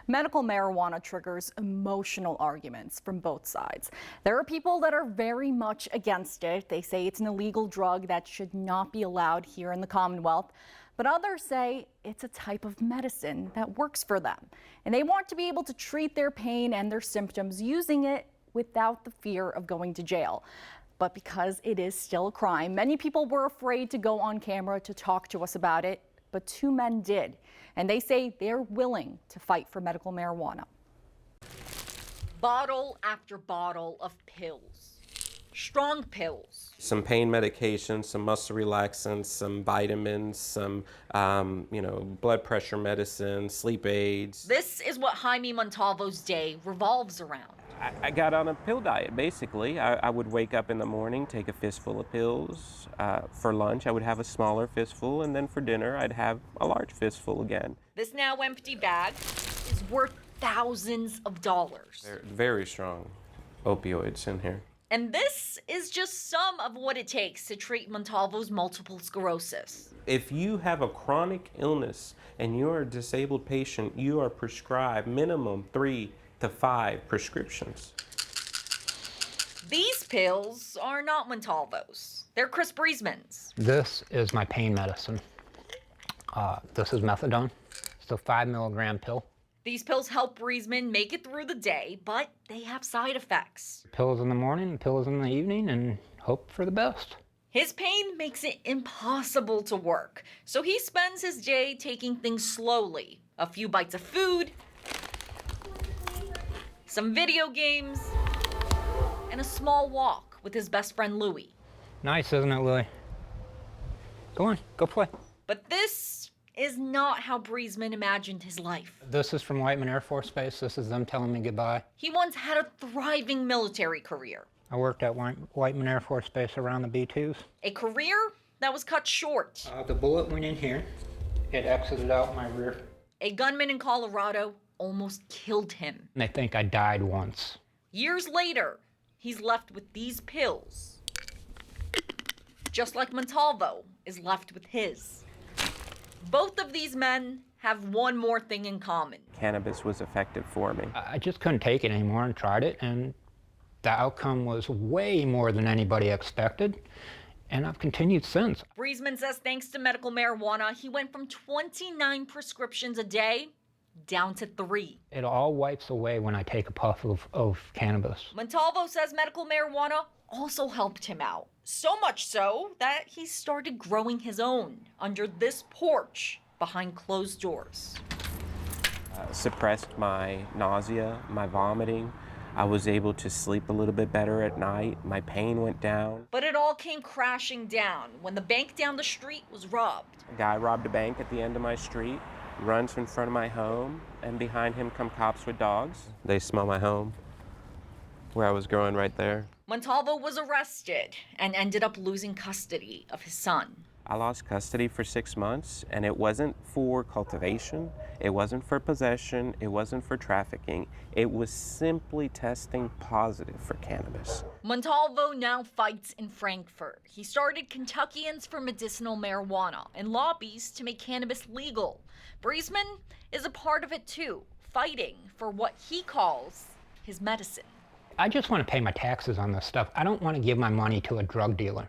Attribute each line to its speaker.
Speaker 1: Medical marijuana triggers emotional arguments from both sides. There are people that are very much against it. They say it's an illegal drug that should not be allowed here in the Commonwealth. But others say it's a type of medicine that works for them. And they want to be able to treat their pain and their symptoms using it without the fear of going to jail. But because it is still a crime, many people were afraid to go on camera to talk to us about it. But two men did, and they say they're willing to fight for medical marijuana. Bottle after bottle of pills, strong pills.
Speaker 2: Some pain medication, some muscle relaxants, some vitamins, some blood pressure medicine, sleep aids.
Speaker 1: This is what Jaime Montalvo's day revolves around.
Speaker 2: I got on a pill diet, basically. I would wake up in the morning, take a fistful of pills. For lunch, I would have a smaller fistful, and then for dinner, I'd have a large fistful again.
Speaker 1: This now empty bag is worth thousands of dollars.
Speaker 2: They're very strong opioids in here.
Speaker 1: And this is just some of what it takes to treat Montalvo's multiple sclerosis.
Speaker 2: If you have a chronic illness and you're a disabled patient, you are prescribed minimum 3 to 5 prescriptions.
Speaker 1: These pills are not Montalvo's. They're Chris Briesman's.
Speaker 3: This is my pain medicine. This is methadone. It's a 5 milligram pill.
Speaker 1: These pills help Briesman make it through the day, but they have side effects.
Speaker 3: Pills in the morning, pills in the evening, and hope for the best.
Speaker 1: His pain makes it impossible to work, so he spends his day taking things slowly. A few bites of food, some video games, and a small walk with his best friend Louie.
Speaker 3: Nice, isn't it, Louie? Go on, go play.
Speaker 1: But this is not how Briesman imagined his life.
Speaker 3: This is from Whiteman Air Force Base. This is them telling me goodbye.
Speaker 1: He once had a thriving military career.
Speaker 3: I worked at Whiteman Air Force Base around the B-2s.
Speaker 1: A career that was cut short.
Speaker 3: The bullet went in here. It exited out my rear.
Speaker 1: A gunman in Colorado almost killed him.
Speaker 3: They think I died once.
Speaker 1: Years later, he's left with these pills. Just like Montalvo is left with his. Both of these men have one more thing in common.
Speaker 2: Cannabis was effective for me.
Speaker 3: I just couldn't take it anymore and tried it, and the outcome was way more than anybody expected, and I've continued since.
Speaker 1: Briesman says thanks to medical marijuana, he went from 29 prescriptions a day down to 3.
Speaker 3: It all wipes away when I take a puff of cannabis.
Speaker 1: Montalvo says medical marijuana also helped him out. So much so that he started growing his own under this porch behind closed doors.
Speaker 2: Suppressed my nausea, my vomiting. I was able to sleep a little bit better at night. My pain went down.
Speaker 1: But it all came crashing down when the bank down the street was robbed.
Speaker 2: A guy robbed a bank at the end of my street, runs in front of my home, and behind him come cops with dogs. They smell my home, where I was growing right there.
Speaker 1: Montalvo was arrested and ended up losing custody of his son.
Speaker 2: I lost custody for 6 months, and it wasn't for cultivation, it wasn't for possession, it wasn't for trafficking. It was simply testing positive for cannabis.
Speaker 1: Montalvo now fights in Frankfurt. He started Kentuckians for Medicinal Marijuana and lobbies to make cannabis legal. Briesman is a part of it too, fighting for what he calls his medicine.
Speaker 3: I just want to pay my taxes on this stuff. I don't want to give my money to a drug dealer.